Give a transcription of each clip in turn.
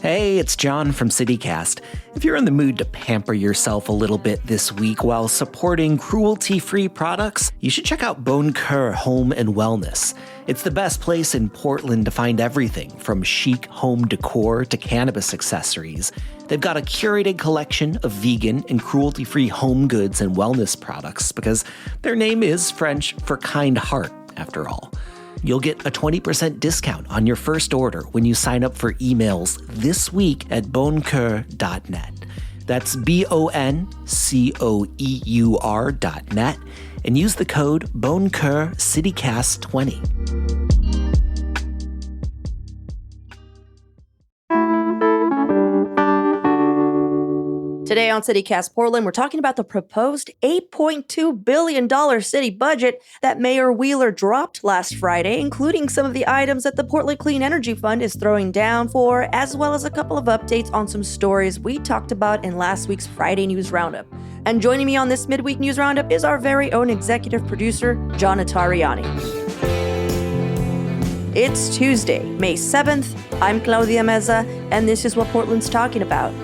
Hey, it's John from CityCast. If you're in the mood to pamper yourself a little bit this week while supporting cruelty-free products, you should check out Bon Coeur Home and Wellness. It's the best place in Portland to find everything from chic home decor to cannabis accessories. They've got a curated collection of vegan and cruelty-free home goods and wellness products because their name is French for kind heart, after all. You'll get a 20% discount on your first order when you sign up for emails this week at boncoeur.net. That's BONCOEUR.net and use the code BonCoeurCityCast20. Today on CityCast Portland, we're talking about the proposed $8.2 billion city budget that Mayor Wheeler dropped last Friday, including some of the items that the Portland Clean Energy Fund is throwing down for, as well as a couple of updates on some stories we talked about in last week's Friday News Roundup. And joining me on this midweek News Roundup is our very own executive producer, John Notarianni. It's Tuesday, May 7th. I'm Claudia Meza, and this is what Portland's talking about.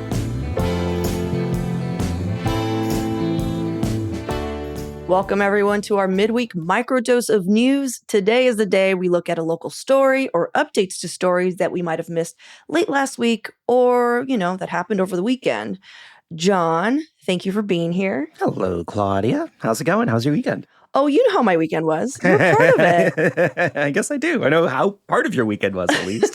Welcome, everyone, to our midweek microdose of news. Today is the day we look at a local story or updates to stories that we might have missed late last week or, that happened over the weekend. John, thank you for being here. Hello, Claudia. How's it going? How's your weekend? Oh, you know how my weekend was. You're part of it. I guess I do. I know how part of your weekend was, at least.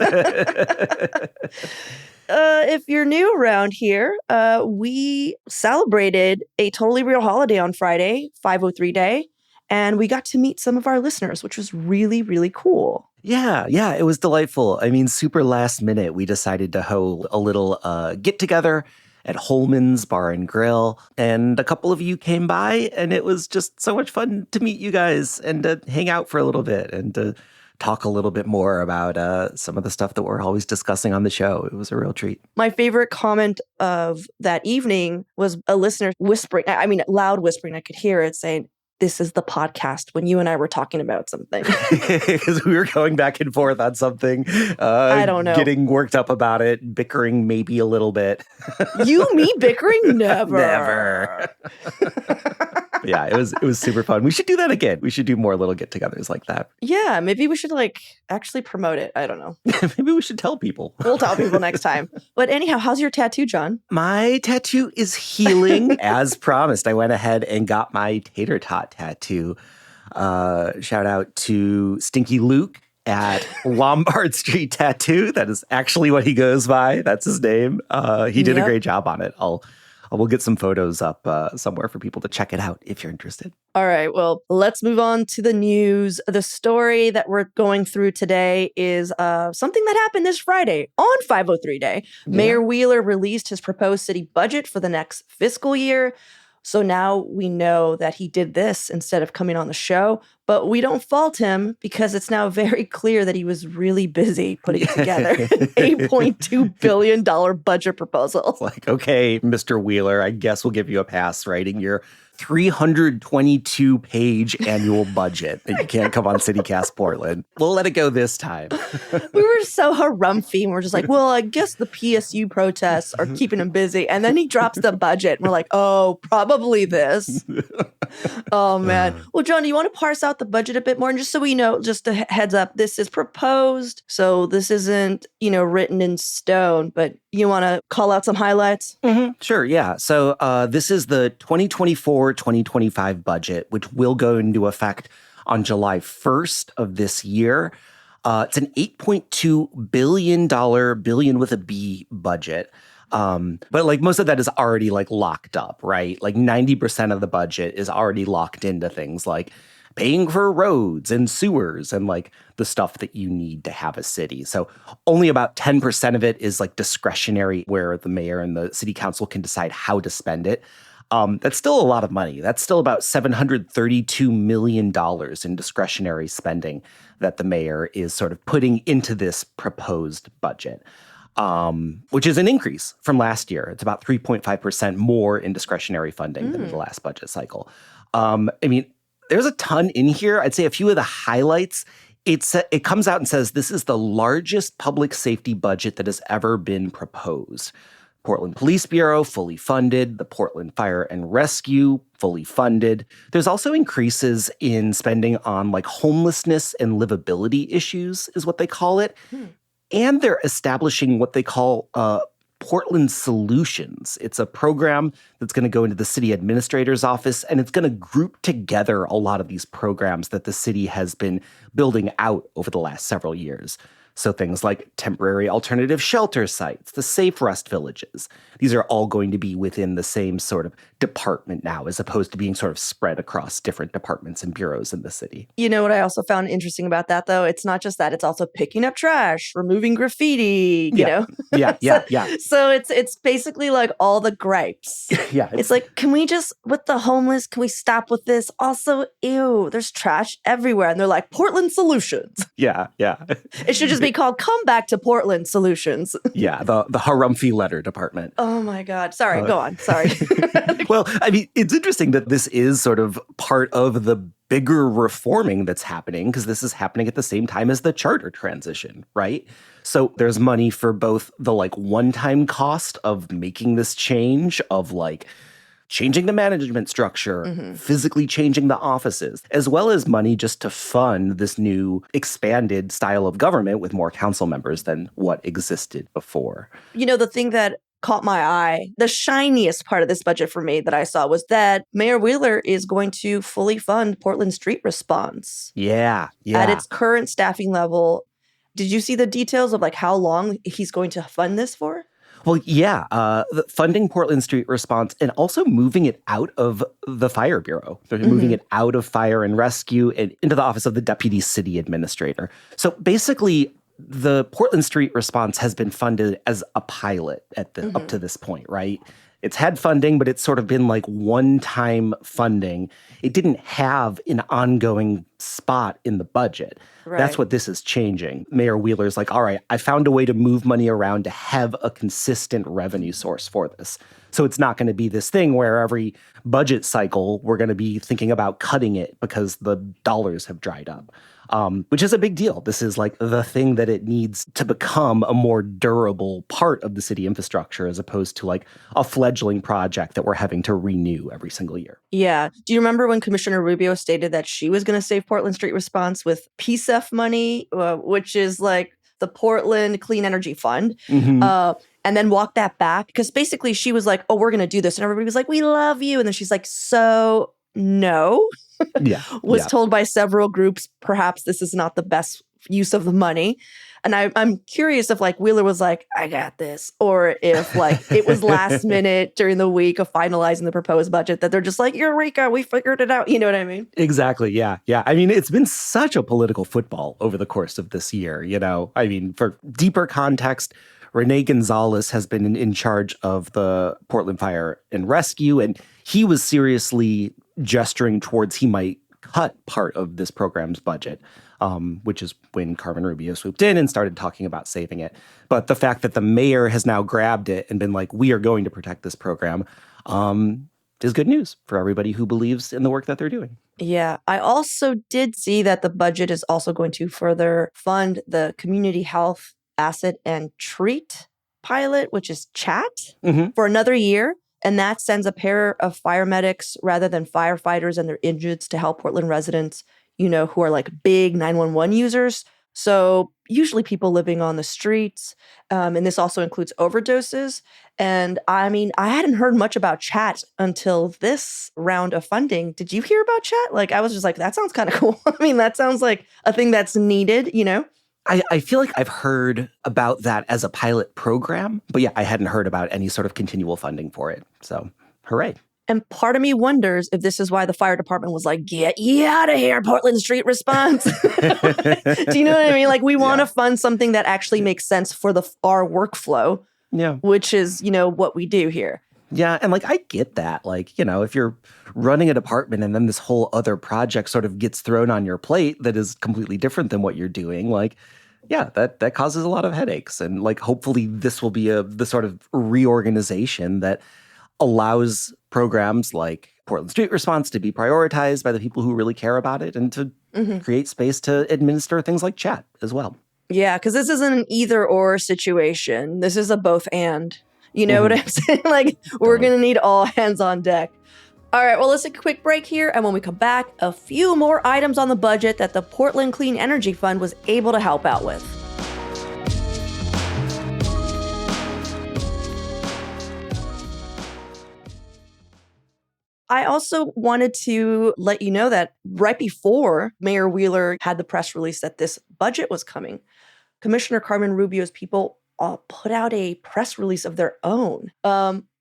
If you're new around here, we celebrated a totally real holiday on Friday, 503 Day, and we got to meet some of our listeners, which was really, really cool. Yeah, it was delightful. I mean, super last minute, we decided to hold a little get-together at Holman's Bar and Grill, and a couple of you came by, and it was just so much fun to meet you guys and to hang out for a little bit and to talk a little bit more about some of the stuff that we're always discussing on the show. It was a real treat. My favorite comment of that evening was a listener whispering, loud whispering. I could hear it saying, "This is the podcast," when you and I were talking about something. Because we were going back and forth on something. I don't know. Getting worked up about it, bickering maybe a little bit. You, me bickering? Never. Never. Yeah, it was super fun. We should do that again. We should do more little get-togethers like that. Yeah, maybe we should actually promote it. I don't know. Maybe we should tell people. We'll tell people next time. But anyhow, how's your tattoo, John? My tattoo is healing. As promised, I went ahead and got my tater tot tattoo. Shout out to Stinky Luke at Lombard Street Tattoo. That is actually what he goes by. That's his name. He did a great job on it. We'll get some photos up somewhere for people to check it out if you're interested. All right. Well, let's move on to the news. The story that we're going through today is something that happened this Friday on 503 Day. Yeah. Mayor Wheeler released his proposed city budget for the next fiscal year. So now we know that he did this instead of coming on the show, but we don't fault him because it's now very clear that he was really busy putting together an $8.2 billion budget proposal. It's like, okay, Mr. Wheeler, I guess we'll give you a pass writing your 322-page annual budget. You can't come on CityCast Portland. We'll let it go this time. We were so harumphy, and we're just like, well, I guess the PSU protests are keeping him busy. And then he drops the budget, and we're like, oh, probably this. Oh, man. Well, John, do you want to parse out the budget a bit more? And just so we know, just a heads up, this is proposed. So this isn't, written in stone, but you want to call out some highlights? Mm-hmm. Sure, yeah. So this is the 2024-2025 budget, which will go into effect on July 1st of this year. It's an $8.2 billion with a B budget. But most of that is already locked up, right? 90% of the budget is already locked into things like paying for roads and sewers and the stuff that you need to have a city. So only about 10% of it is discretionary, where the mayor and the city council can decide how to spend it. That's still a lot of money. That's still about $732 million in discretionary spending that the mayor is sort of putting into this proposed budget, which is an increase from last year. It's about 3.5% more in discretionary funding than in the last budget cycle. There's a ton in here. I'd say a few of the highlights It comes out and says this is the largest public safety budget that has ever been proposed. Portland Police Bureau, fully funded. The Portland Fire and Rescue, fully funded. There's also increases in spending on like homelessness and livability issues, is what they call it. And they're establishing what they call Portland Solutions. It's a program that's going to go into the city administrator's office, and it's going to group together a lot of these programs that the city has been building out over the last several years. So things like temporary alternative shelter sites, the safe rest villages. These are all going to be within the same sort of department now, as opposed to being sort of spread across different departments and bureaus in the city. You know what I also found interesting about that, though? It's not just that. It's also picking up trash, removing graffiti, you know? Yeah. So it's basically like all the gripes. Yeah. It's like, can we just, with the homeless, can we stop with this? Also, ew, there's trash everywhere. And they're like, Portland Solutions. Yeah. It should just be called Come Back to Portland Solutions. Yeah, the Harumphy letter department. Oh my God. Sorry, go on. Sorry. Well, I mean, it's interesting that this is sort of part of the bigger reforming that's happening, because this is happening at the same time as the charter transition, right? So there's money for both the like one-time cost of making this change, of like changing the management structure, physically changing the offices, as well as money just to fund this new expanded style of government with more council members than what existed before. You know, the thing that caught my eye, the shiniest part of this budget for me that I saw was that Mayor Wheeler is going to fully fund Portland Street Response. Yeah. At its current staffing level. Did you see the details of like how long he's going to fund this for? Well, yeah, funding Portland Street Response and also moving it out of the Fire Bureau. They're moving it out of Fire and Rescue and into the office of the Deputy City Administrator. So basically, the Portland Street Response has been funded as a pilot at up to this point, right? It's had funding, but it's sort of been like one-time funding. It didn't have an ongoing spot in the budget. Right. That's what this is changing. Mayor Wheeler's like, all right, I found a way to move money around to have a consistent revenue source for this. So it's not going to be this thing where every budget cycle we're going to be thinking about cutting it because the dollars have dried up. Which is a big deal. This is like the thing that it needs to become a more durable part of the city infrastructure, as opposed to like a fledgling project that we're having to renew every single year. Yeah. Do you remember when Commissioner Rubio stated that she was going to save Portland Street Response with PSEF money, which is like the Portland Clean Energy Fund, and then walked that back? Because basically she was like, oh, we're going to do this. And everybody was like, we love you. And then she's like, so no. Was told by several groups, perhaps this is not the best use of the money. And I'm curious if like Wheeler was like, I got this, or if like it was last minute during the week of finalizing the proposed budget that they're just like, Eureka, we figured it out. You know what I mean? Exactly. Yeah. I mean, it's been such a political football over the course of this year. You know, I mean, for deeper context, Renee Gonzalez has been in charge of the Portland Fire and Rescue, and he was seriously gesturing towards he might cut part of this program's budget, which is when Carmen Rubio swooped in and started talking about saving it. But the fact that the mayor has now grabbed it and been like, we are going to protect this program, is good news for everybody who believes in the work that they're doing. Yeah. I also did see that the budget is also going to further fund the community health asset and treat pilot, which is CHAT, for another year. And that sends a pair of fire medics rather than firefighters and their injuries to help Portland residents, you know, who are like big 911 users. So usually people living on the streets. And this also includes overdoses. And I mean, I hadn't heard much about CHAT until this round of funding. Did you hear about CHAT? Like, I was just like, that sounds kind of cool. I mean, that sounds like a thing that's needed, you know? I feel like I've heard about that as a pilot program, but yeah, I hadn't heard about any sort of continual funding for it. So, hooray. And part of me wonders if this is why the fire department was like, get you out of here, Portland Street Response. Do you know what I mean? Like, we want to fund something that actually makes sense for our workflow, which is, you know, what we do here. Yeah, and like, I get that. Like, you know, if you're running a department and then this whole other project sort of gets thrown on your plate that is completely different than what you're doing, like, yeah, that causes a lot of headaches. And like, hopefully this will be the sort of reorganization that allows programs like Portland Street Response to be prioritized by the people who really care about it and to create space to administer things like chat as well. Yeah, because this isn't an either or situation. This is a both and. You know what I'm saying? Like, we're going to need all hands on deck. All right, well, let's take a quick break here. And when we come back, a few more items on the budget that the Portland Clean Energy Fund was able to help out with. I also wanted to let you know that right before Mayor Wheeler had the press release that this budget was coming, Commissioner Carmen Rubio's people put out a press release of their own.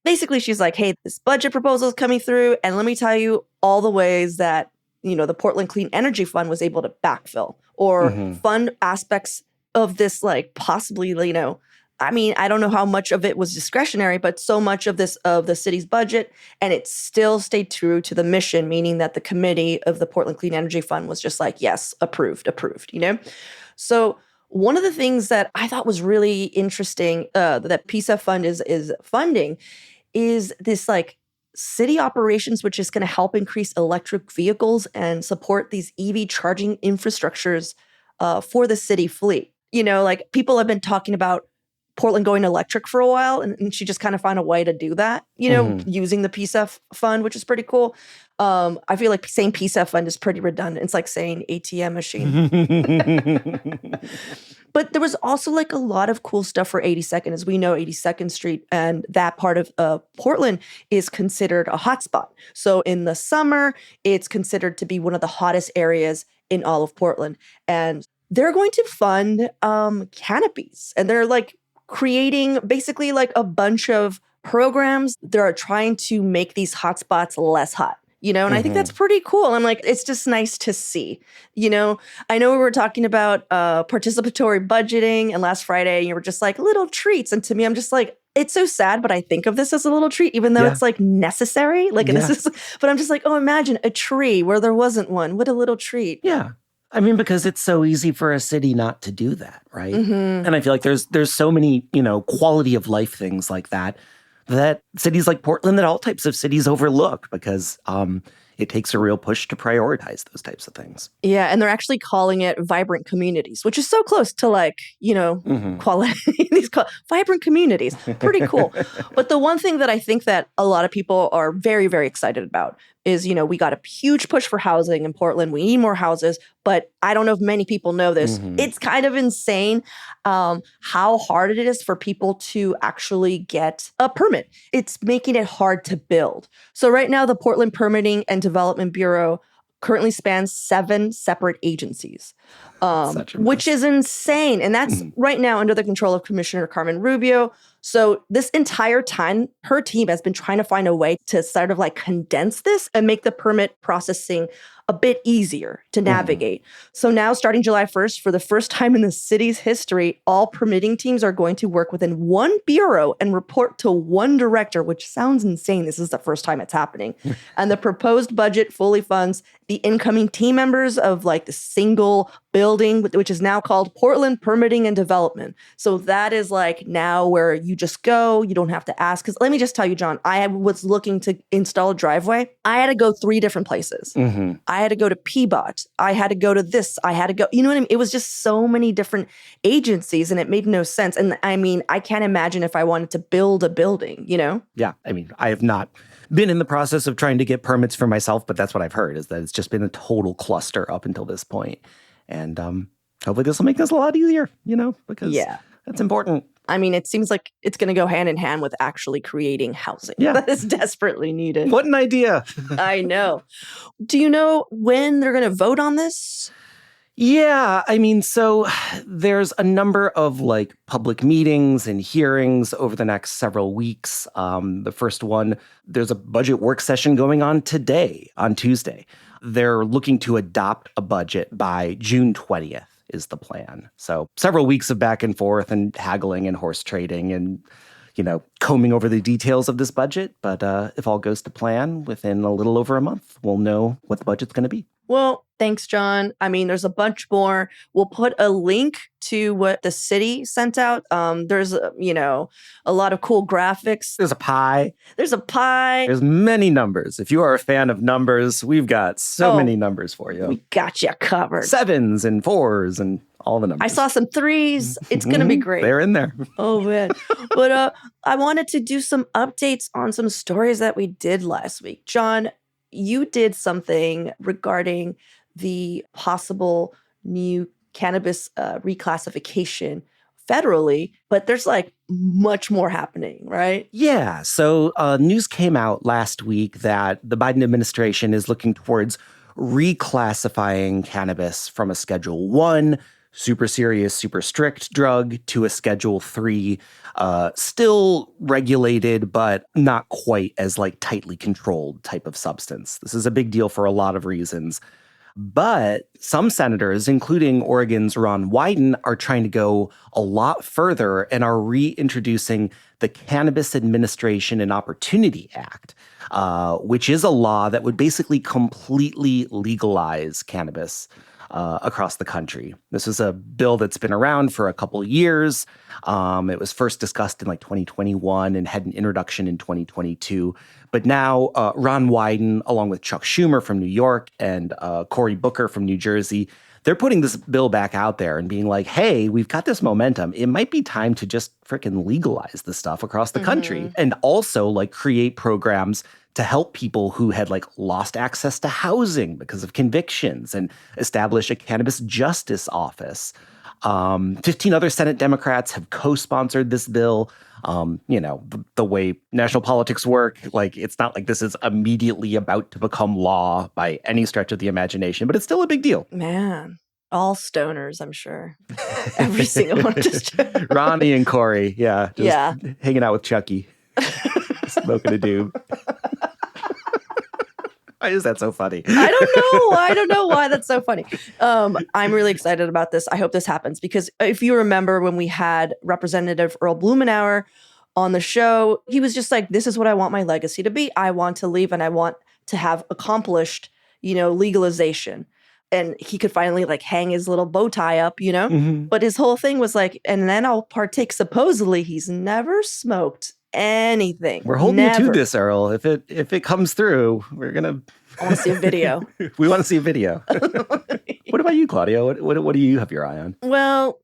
Basically, she's like, hey, this budget proposal is coming through, and let me tell you all the ways that, the Portland Clean Energy Fund was able to backfill or fund aspects of this, like possibly, I don't know how much of it was discretionary, but so much of the city's budget, and it still stayed true to the mission, meaning that the committee of the Portland Clean Energy Fund was just like, yes, approved. So one of the things that I thought was really interesting that PSEF Fund is funding is this like city operations, which is going to help increase electric vehicles and support these EV charging infrastructures for the city fleet. Like people have been talking about Portland going electric for a while, and she just kind of found a way to do that, using the PSEF fund, which is pretty cool. I feel like saying PSEF fund is pretty redundant. It's like saying ATM machine. But there was also like a lot of cool stuff for 82nd. As we know, 82nd Street and that part of Portland is considered a hotspot. So in the summer, it's considered to be one of the hottest areas in all of Portland. And they're going to fund canopies. And they're like creating basically like a bunch of programs that are trying to make these hotspots less hot. And I think that's pretty cool. I'm like, it's just nice to see. I know we were talking about participatory budgeting, and last Friday you were just like little treats. And to me, I'm just like, it's so sad, but I think of this as a little treat, even though it's like necessary. Like, but I'm just like, oh, imagine a tree where there wasn't one. What a little treat. Yeah. I mean, because it's so easy for a city not to do that, right? And I feel like there's so many, quality of life things like that cities like Portland, that all types of cities overlook because it takes a real push to prioritize those types of things. Yeah, and they're actually calling it vibrant communities, which is so close to like, quality, these vibrant communities. Pretty cool. But the one thing that I think that a lot of people are very, very excited about is, we got a huge push for housing in Portland. We need more houses, but I don't know if many people know this. It's kind of insane how hard it is for people to actually get a permit. It's making it hard to build. So right now, the Portland Permitting and Development Bureau currently spans 7 separate agencies, which is insane. And that's right now under the control of Commissioner Carmen Rubio. So this entire time, her team has been trying to find a way to sort of like condense this and make the permit processing a bit easier to navigate. So now, starting July 1st, for the first time in the city's history, all permitting teams are going to work within one bureau and report to one director, which sounds insane. This is the first time it's happening. And the proposed budget fully funds the incoming team members of like the single building, which is now called Portland Permitting and Development. So that is like now where you just go, you don't have to ask. Because let me just tell you, John, I was looking to install a driveway. I had to go 3 different places. I had to go to PBOT. I had to go to this. I had to go, you know what I mean? It was just so many different agencies and it made no sense. And I mean, I can't imagine if I wanted to build a building, Yeah. I mean, I have not been in the process of trying to get permits for myself, but that's what I've heard, is that it's just been a total cluster up until this point. And hopefully this will make this a lot easier, because that's important. I mean, it seems like it's going to go hand in hand with actually creating housing that is desperately needed. What an idea. I know. Do you know when they're going to vote on this? Yeah, I mean, so there's a number of like public meetings and hearings over the next several weeks. The first one, there's a budget work session going on today, on Tuesday. They're looking to adopt a budget by June 20th is the plan. So several weeks of back and forth and haggling and horse trading and, combing over the details of this budget. But if all goes to plan, within a little over a month, we'll know what the budget's going to be. Well, thanks, John. I mean, there's a bunch more. We'll put a link to what the city sent out. There's, a lot of cool graphics. There's a pie. There's a pie. There's many numbers. If you are a fan of numbers, we've got so many numbers for you. We got you covered. 7s and 4s and all the numbers. I saw some 3s. It's going to be great. They're in there. Oh, man. But I wanted to do some updates on some stories that we did last week. John, you did something regarding the possible new cannabis reclassification federally, but there's like much more happening, right? Yeah. So news came out last week that the Biden administration is looking towards reclassifying cannabis from a Schedule 1 super serious, super strict drug to a Schedule 3, still regulated, but not quite as like tightly controlled type of substance. This is a big deal for a lot of reasons. But some senators, including Oregon's Ron Wyden, are trying to go a lot further and are reintroducing the Cannabis Administration and Opportunity Act, which is a law that would basically completely legalize cannabis across the country. This is a bill that's been around for a couple of years. It was first discussed in like 2021 and had an introduction in 2022. But now Ron Wyden, along with Chuck Schumer from New York and Cory Booker from New Jersey, they're putting this bill back out there and being like, hey, we've got this momentum. It might be time to just freaking legalize this stuff across the country. And also like create programs to help people who had like lost access to housing because of convictions and establish a cannabis justice office. 15 other Senate Democrats have co-sponsored this bill. The way national politics work, like it's not like this is immediately about to become law by any stretch of the imagination, but it's still a big deal. Man, all stoners, I'm sure. Every single one. Ronnie and Cory, just hanging out with Chucky, smoking a doob. Why is that so funny? I don't know. I don't know why that's so funny. I'm really excited about this. I hope this happens because if you remember when we had Representative Earl Blumenauer on the show, he was just like, this is what I want my legacy to be. I want to leave and I want to have accomplished, legalization. And he could finally like hang his little bow tie up, But his whole thing was like, and then I'll partake. Supposedly he's never smoked anything. We're holding you to this, Earl. If it comes through, we're gonna. I want to see a video. We want to see a video. What about you, Claudia? What do you have your eye on? Well,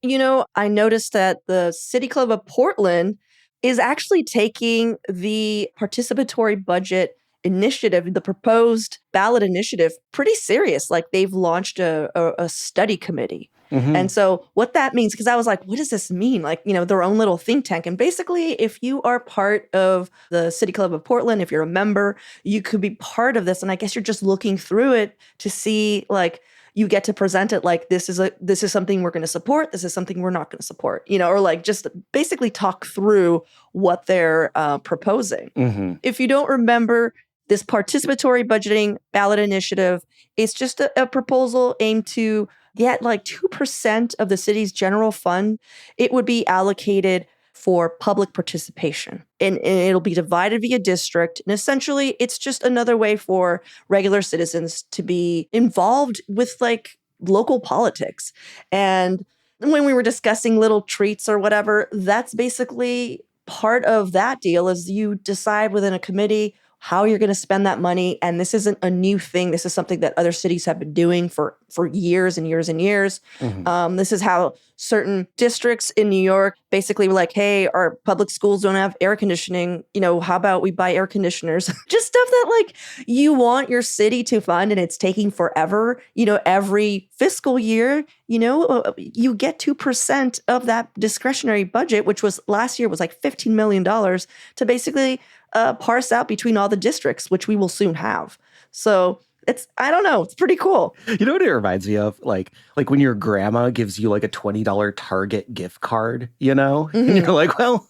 I noticed that the City Club of Portland is actually taking the participatory budget initiative, the proposed ballot initiative, pretty serious. Like they've launched a study committee. Mm-hmm. And so what that means, because I was like, what does this mean? Like, their own little think tank. And basically, if you are part of the City Club of Portland, if you're a member, you could be part of this. And I guess you're just looking through it to see, like, you get to present it like this is something we're going to support. This is something we're not going to support, or like just basically talk through what they're proposing. Mm-hmm. If you don't remember, this participatory budgeting ballot initiative is just a proposal aimed to get like 2% of the city's general fund. It would be allocated for public participation. And it'll be divided via district. And essentially, it's just another way for regular citizens to be involved with like local politics. And when we were discussing little treats or whatever, that's basically part of that deal is you decide within a committee how you're going to spend that money. And this isn't a new thing. This is something that other cities have been doing for years and years and years. Mm-hmm. This is how certain districts in New York basically were like, hey, our public schools don't have air conditioning. How about we buy air conditioners? Just stuff that like you want your city to fund and it's taking forever. Every fiscal year, you get 2% of that discretionary budget, which was last year was like $15 million to basically parse out between all the districts, which we will soon have. So I don't know, it's pretty cool. You know what it reminds me of? Like when your grandma gives you like a $20 Target gift card, Mm-hmm. And you're like, well,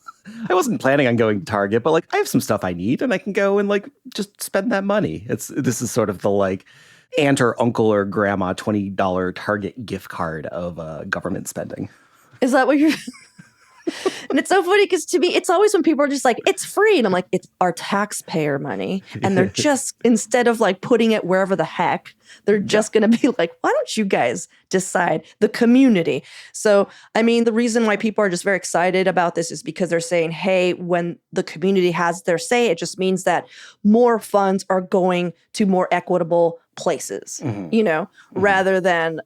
I wasn't planning on going to Target, but like I have some stuff I need and I can go and like just spend that money. This is sort of the like aunt or uncle or grandma $20 Target gift card of government spending. Is that what you're... And it's so funny because to me, it's always when people are just like, it's free. And I'm like, it's our taxpayer money. And they're just, instead of like putting it wherever the heck, they're just going to be like, why don't you guys decide, the community? So, I mean, the reason why people are just very excited about this is because they're saying, hey, when the community has their say, it just means that more funds are going to more equitable places, rather than,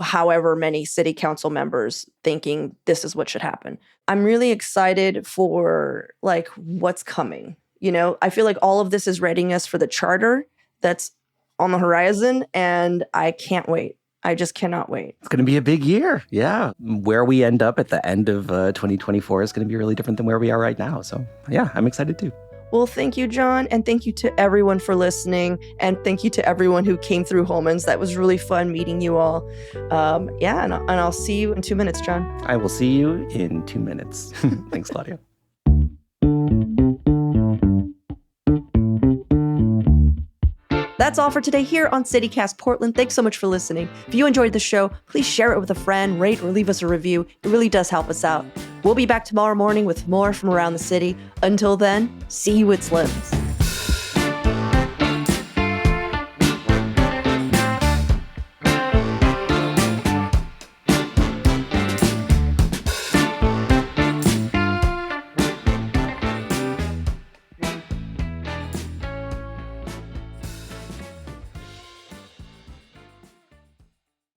however many city council members thinking this is what should happen. I'm really excited for like what's coming. I feel like all of this is readying us for the charter that's on the horizon, and I can't wait. I just cannot wait. It's going to be a big year. Yeah. Where we end up at the end of 2024 is going to be really different than where we are right now. So yeah, I'm excited too. Well, thank you, John. And thank you to everyone for listening. And thank you to everyone who came through Holman's. That was really fun meeting you all. And I'll see you in 2 minutes, John. I will see you in 2 minutes. Thanks, Claudia. That's all for today here on CityCast Portland. Thanks so much for listening. If you enjoyed the show, please share it with a friend, rate or leave us a review. It really does help us out. We'll be back tomorrow morning with more from around the city. Until then, see you at Slim's.